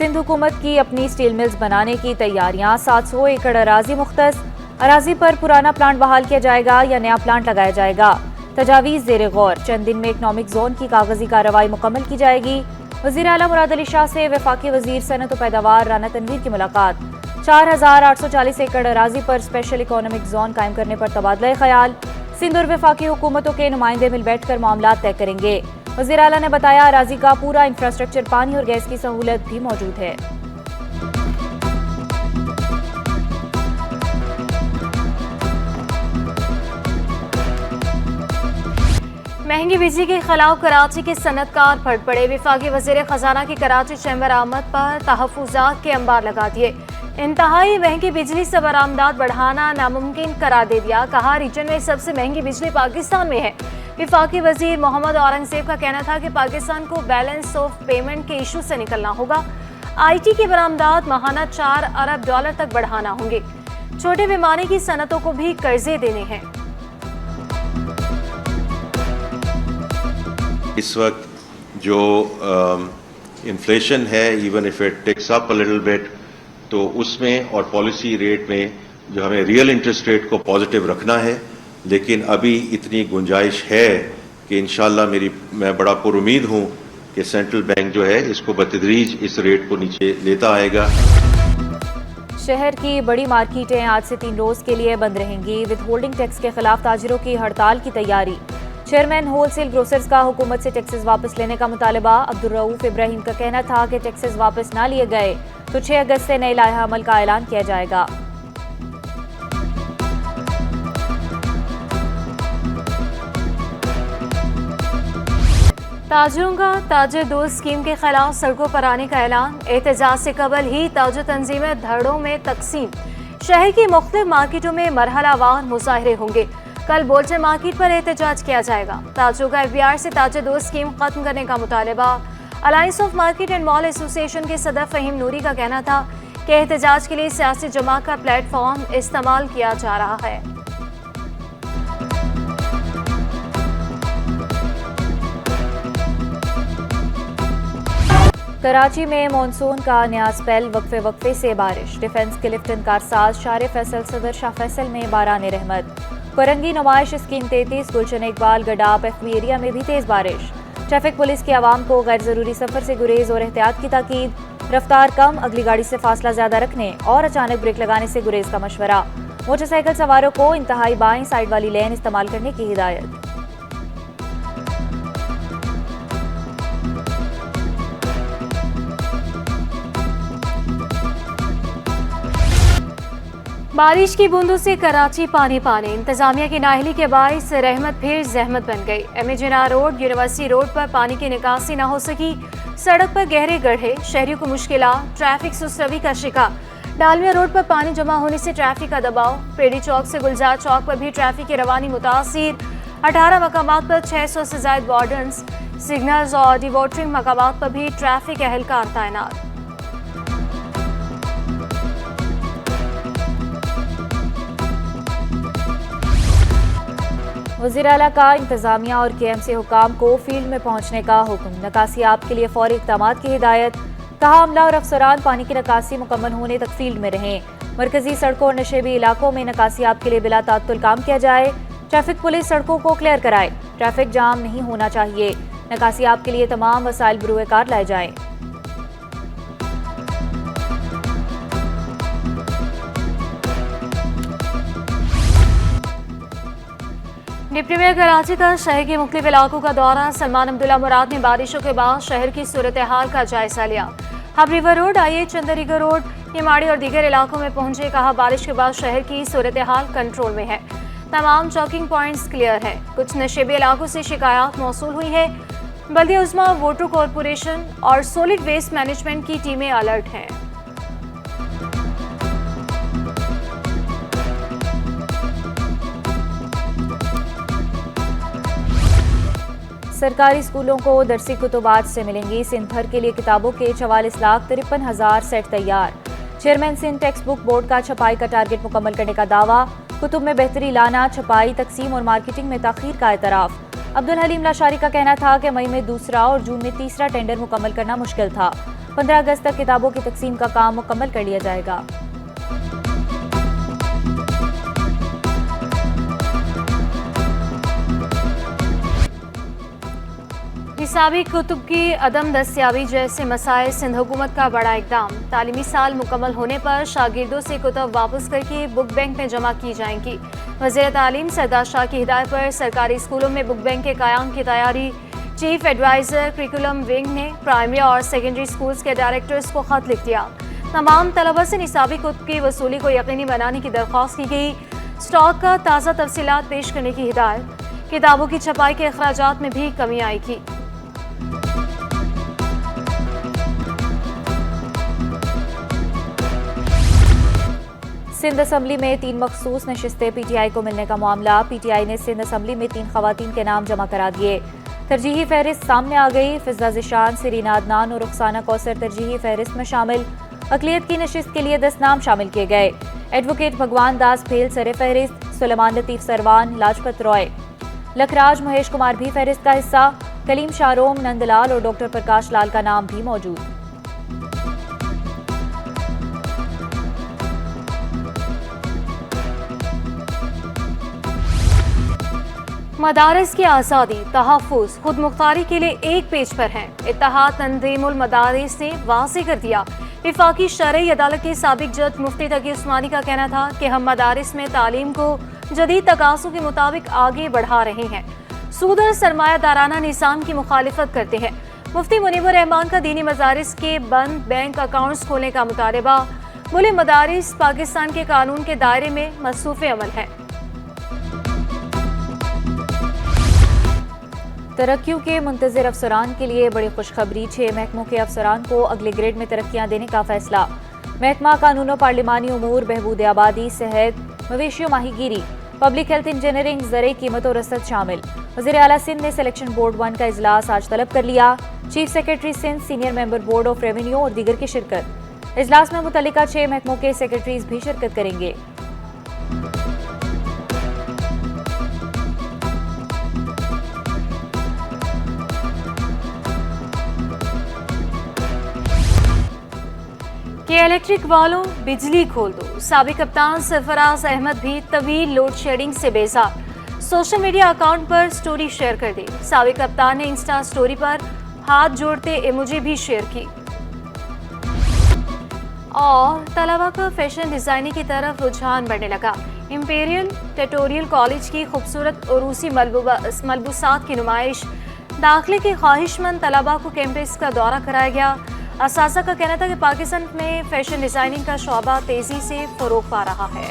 सिंध हुकूमत की अपनी स्टील मिल्स बनाने की तैयारियां। 700 एकड़ अराजी मुख्तस। अराजी पर पुराना प्लांट बहाल किया जाएगा या नया प्लांट लगाया जाएगा। तजावीज़ ज़ेरे गौर। चंद दिन में इकनॉमिक जोन की कागजी कार्रवाई मुकम्मल की जाएगी। वज़ीर आला मुराद अली शाह से वफाकी वज़ीर सनत व पैदावार राना तनवीर की मुलाकात। 4840 एकड़ अराजी पर स्पेशल इकोनॉमिक जोन कायम करने पर तबादला ख्याल। सिंध और वफाकी हुकूमतों के नुमाइंदे मिल बैठकर मामला तय करेंगे। वज़ीर आला ने बताया अराजी का पूरा इंफ्रास्ट्रक्चर, पानी और गैस की सहूलत भी मौजूद है। महंगी बिजली के खिलाफ कराची के सनतकार फट पड़े। वफाकी वज़ीर खजाना की कराची चैम्बर आमद पर तहफ़्फ़ुज़ात के अंबार लगा दिए। इंतहाई महंगी बिजली से बरामदात बढ़ाना नामुमकिन करार दे दिया। कहा रीजन में सबसे महंगी बिजली पाकिस्तान में है। वफाकी वज़ीर मोहम्मद औरंगज़ेब का कहना था कि पाकिस्तान को बैलेंस ऑफ पेमेंट के इशू से निकलना होगा। IT की बरामदात माहाना $4 अरब तक बढ़ाना होंगे। छोटे पैमाने की सनतों को भी कर्जे देने हैं। इस वक्त जो इन्फ्लेशन है, even if it takes up a little bit, तो उसमें और पॉलिसी रेट में जो हमें रियल इंटरेस्ट रेट को पॉजिटिव रखना है, लेकिन अभी इतनी गुंजाइश है कि इंशाल्लाह मैं बड़ा पुरुमीद हूं कि सेंट्रल बैंक जो है इसको बतदरीज इस रेट को नीचे लेता आएगा। शहर की बड़ी मार्केटें आज से 3 रोज के लिए बंद रहेंगी। विद होल्डिंग टैक्स के खिलाफ ताजिरों की हड़ताल की तैयारी। चेयरमैन होलसेल ग्रोसर्स का हुकूमत से टैक्सेस वापस लेने का मुतालबा। अब्दुल रऊफ इब्राहिम का कहना था कि टैक्सेस वापस ना लिए गए तो 6 अगस्त से नए लाया अमल का ऐलान किया जाएगा। ताजिरों का ताजिर दोस्त स्कीम के खिलाफ सड़कों पर आने का ऐलान। एहतजाज से कबल ही ताजिर तंजीमें धड़ों में तकसीम। शहर की मुख्तलिफ मार्केटों में मरहलावार मुजाहरे होंगे। कल बोलचर मार्केट पर एहतजाज किया जाएगा। ताजिरों का FBR से ताजिर दोस्त स्कीम खत्म करने का मुतालबा। Alliance of market and mall association के सदर फहीम नूरी का कहना था कि एहतजाज के लिए सियासी जमात का प्लेटफॉर्म इस्तेमाल किया जा रहा है। कराची में मानसून का नया स्पेल। वक्फे से बारिश। डिफेंस के लिफ्टन कारसाज शार फैसल सदर शाह फैसल में बारान रहमत। कोरंगी नुमाइश स्कीम 33 गुलशन इकबाल गडाप FB एरिया में भी तेज बारिश। ट्रैफिक पुलिस के आवाम को गैर जरूरी सफर से गुरेज और एहतियात की ताकीद। रफ्तार कम, अगली गाड़ी से फासला ज्यादा रखने और अचानक ब्रेक लगाने से गुरेज का मशवरा। मोटरसाइकिल सवारों को इंतहाई बाएं साइड वाली लेन इस्तेमाल करने की हिदायत। बारिश की बूंदों से कराची पानी पानी। इंतजामिया की नाअहली के बाइस रहमत फिर जहमत बन गई। MA जिन्ना रोड, यूनिवर्सिटी रोड पर पानी की निकासी न हो सकी। सड़क पर गहरे गड्ढे, शहरियों को मुश्किलात। ट्रैफिक सुस्रवी का शिकार। डालमिया रोड पर पानी जमा होने से ट्रैफिक का दबाव। पेड़ी चौक से गुलजार चौक पर भी ट्रैफिक की रवानी मुतासिर। 18 मकामात पर 600 से ज्यादा वार्डन्स, सिग्नल्स और डिवोटरिंग मकामात पर भी ट्रैफिक एहलकार तैनात। वज़ीर आला का इंतजामिया और KMC हुकाम को फील्ड में पहुंचने का हुक्म। नकासियाब के लिए फौरी इक़दामात की हिदायत। कहा अमला और अफसरान पानी की नकासी मुकम्मल होने तक फील्ड में रहें। मरकजी सड़कों और नशेबी इलाकों में नकासियाब के लिए बिला तात्तुल काम किया जाए। ट्रैफिक पुलिस सड़कों को क्लियर कराए। ट्रैफिक जाम नहीं होना चाहिए। नकासियाब के लिए तमाम वसाइल बरूए कार लाए जाएं। डिप्टी मेयर कराची का शहर के मुख्तलिफ इलाकों का दौरा। सलमान अब्दुल्ला मुराद ने बारिशों के बाद शहर की सूरत हाल का जायजा लिया। Hub River Road, IH Chundrigar Road, Nimari और दीगर इलाकों में पहुंचे। कहा बारिश के बाद शहर की सूरत हाल कंट्रोल में है। तमाम चौकिंग पॉइंट्स क्लियर है। कुछ नशेबी इलाकों से शिकायत मौसूल हुई है। बल्दिया उज़्मा, वाटर कॉरपोरेशन और सॉलिड वेस्ट मैनेजमेंट की टीमें अलर्ट हैं। सरकारी स्कूलों को दरसी कुतुबात से मिलेंगी। सिंध भर के लिए किताबों के 44,53,000 सेट तैयार। Chairman Sindh text book board का छपाई का टारगेट मुकम्मल करने का दावा। कुतुब में बेहतरी लाना, छपाई, तकसीम और मार्केटिंग में ताखीर का एतराफ़। अब्दुल हलीम लाशारी का कहना था कि मई में दूसरा और जून में तीसरा टेंडर मुकम्मल करना मुश्किल था। 15 अगस्त तक किताबों की तकसीम का काम मुकम्मल कर लिया जाएगा। निसाबी कुतुब की अदम दस्तियाबी जैसे मसाइल सिंध हुकूमत का बड़ा इकदाम। तालीमी साल मुकम्मल होने पर शागिर्दों से कुतुब वापस करके बुक बैंक में जमा की जाएंगी। वज़ीर तालीम सरदार शाह की हिदायत पर सरकारी स्कूलों में बुक बैंक के क़याम की तैयारी। चीफ एडवाइज़र करिकुलम विंग ने प्राइमरी और सेकेंडरी स्कूल्स के डायरेक्टर्स को ख़त लिख दिया। तमाम तलबा से निसाबी कुतुब की वसूली को यकीनी बनाने की दरख्वास्त की गई। स्टॉक का ताज़ा तफसीलात पेश करने की हिदायत। किताबों की छपाई के अखराजात में भी कमी आएगी। सिंध असम्बली में 3 मखसूस नशिस्तें PTI को मिलने का मामला। PTI ने सिंध असम्बली में 3 खवातीन के नाम जमा करा दिए। तरजीही फहरिस्त सामने आ गई। फिजा ज़िशान, सिरीना अदनान और रुखसाना कौसर तरजीही फहरिस्त में शामिल। अकलियत की नशिस्त के लिए 10 नाम शामिल किए गए। एडवोकेट भगवान दास भेल सरे फहरिस्त, सुलेमान लतीफ़ सरवान, लाजपत रॉय, लखराज महेश कुमार भी फहरिस्त का हिस्सा। कलीम शारोम, नंदलाल और डॉक्टर प्रकाश लाल का नाम भी मौजूद। मदारिस की आज़ादी, तहफ़्फ़ुज़, खुद मुख्तारी के लिए एक पेज पर हैं। इत्तेहाद तंज़ीमुल मदारिस ने वाज़ेह कर दिया। वफाकी शरई अदालत के साबिक जज मुफ्ती तकी उस्मानी का कहना था कि हम मदारिस में तालीम को जदीद तकासों के मुताबिक आगे बढ़ा रहे हैं। सूद और सरमायादाराना निज़ाम की मुखालिफत करते हैं। मुफ्ती मुनीबुर रहमान का दीनी मदारिस के बंद बैंक अकाउंट्स खोलने का मुतालबा। बोले मदारिस पाकिस्तान के कानून के दायरे में मसरूफ़ अमल है। तरक्कियों के मुंतज़िर अफसरान के लिए बड़ी खुशखबरी। 6 महकमों के अफसरान को अगले ग्रेड में तरक्कियां देने का फैसला। महकमा कानून और पार्लिमानी उमूर, बहबूद आबादी, सेहत, मवेशियों, माहीगीरी, पब्लिक हेल्थ, इंजीनियरिंग, ज़रे, कीमत और रसद शामिल। वज़ीर आला सिंध ने सिलेक्शन बोर्ड 1 का इजलास आज तलब कर लिया। Chief secretary Sindh, senior member board of revenue और दीगर की शिरकत। इजलास में मुतल्लिका 6 महकमों के सेक्रेटरीज भी शिरकत करेंगे। कि इलेक्ट्रिक वालों बिजली खोल दो। साबिक कप्तान सरफराज अहमद भी तवील लोड शेडिंग से बेजार। सोशल मीडिया अकाउंट पर स्टोरी शेयर कर दी। साबिक कप्तान ने इंस्टा स्टोरी पर हाथ जोड़ते इमोजी भी शेयर की। और तलबा का फैशन डिजाइनिंग की तरफ रुझान बढ़ने लगा। इंपीरियल ट्यूटोरियल कॉलेज की खूबसूरत उरूसी मलबूसात की नुमाइश। दाखिले के ख्वाहिशमंद तलबा को कैंपस का दौरा कराया गया। असासा का कहना था कि पाकिस्तान में फैशन डिजाइनिंग का शोबा तेजी से फरोग पा रहा है।